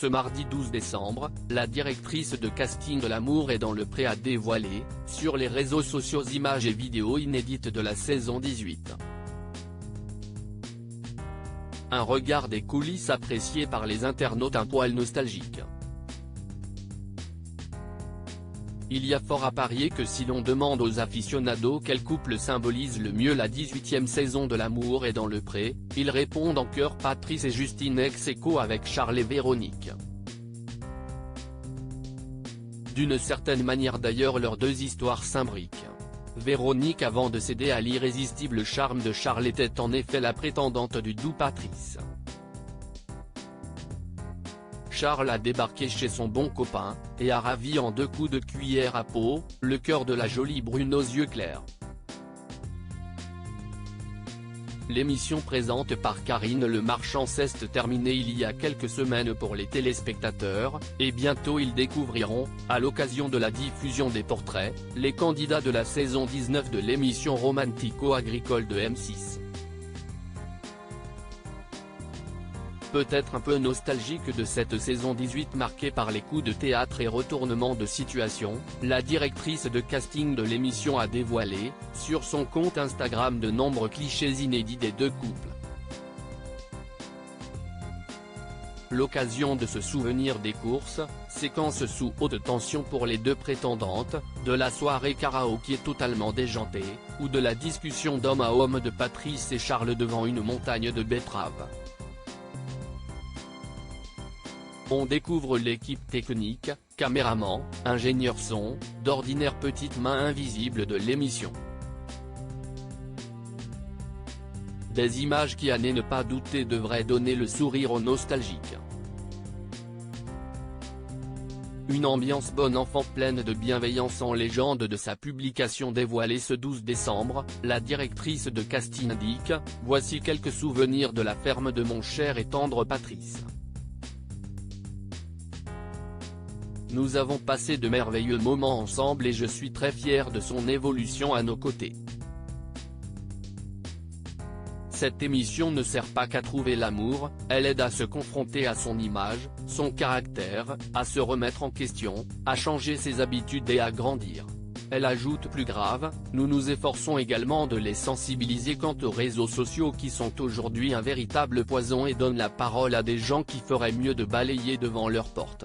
Ce mardi 12 décembre, la directrice de casting de L'amour est dans le pré a dévoilé, sur les réseaux sociaux, images et vidéos inédites de la saison 18. Un regard des coulisses apprécié par les internautes un poil nostalgiques. Il y a fort à parier que si l'on demande aux aficionados quel couple symbolise le mieux la 18e saison de L'amour est dans le pré, ils répondent en chœur Patrice et Justine ex-aequo avec Charles et Véronique. D'une certaine manière d'ailleurs leurs deux histoires s'imbriquent. Véronique, avant de céder à l'irrésistible charme de Charles, était en effet la prétendante du doux Patrice. Charles a débarqué chez son bon copain, et a ravi en 2 coups de cuillère à peau, le cœur de la jolie brune aux yeux clairs. L'émission présente par Karine Le Marchand s'est terminée il y a quelques semaines pour les téléspectateurs, et bientôt ils découvriront, à l'occasion de la diffusion des portraits, les candidats de la saison 19 de l'émission romantico-agricole de M6. Peut-être un peu nostalgique de cette saison 18 marquée par les coups de théâtre et retournements de situation, la directrice de casting de l'émission a dévoilé, sur son compte Instagram, de nombreux clichés inédits des deux couples. L'occasion de se souvenir des courses, séquences sous haute tension pour les deux prétendantes, de la soirée karaoké totalement déjantée, ou de la discussion d'homme à homme de Patrice et Charles devant une montagne de betteraves. On découvre l'équipe technique, caméraman, ingénieur son, d'ordinaire petites mains invisibles de l'émission. Des images qui, à ne pas douter, devraient donner le sourire aux nostalgiques. Une ambiance bon enfant pleine de bienveillance. En légende de sa publication dévoilée ce 12 décembre, la directrice de casting indique « Voici quelques souvenirs de la ferme de mon cher et tendre Patrice. Nous avons passé de merveilleux moments ensemble et je suis très fier de son évolution à nos côtés. Cette émission ne sert pas qu'à trouver l'amour, elle aide à se confronter à son image, son caractère, à se remettre en question, à changer ses habitudes et à grandir. » Elle ajoute plus grave, « Nous nous efforçons également de les sensibiliser quant aux réseaux sociaux qui sont aujourd'hui un véritable poison et donnent la parole à des gens qui feraient mieux de balayer devant leur porte. »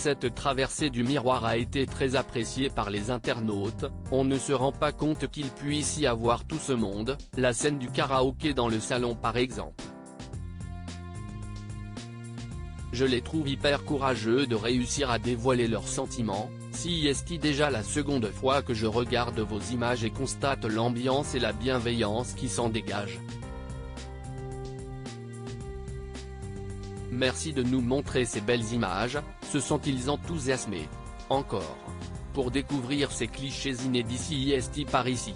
Cette traversée du miroir a été très appréciée par les internautes, on ne se rend pas compte qu'il puisse y avoir tout ce monde, la scène du karaoké dans le salon par exemple. Je les trouve hyper courageux de réussir à dévoiler leurs sentiments, si est déjà la seconde fois que je regarde vos images et constate l'ambiance et la bienveillance qui s'en dégagent. Merci de nous montrer ces belles images, se sont-ils enthousiasmés. Encore. Pour découvrir ces clichés inédits, CIST par ici.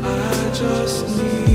I just need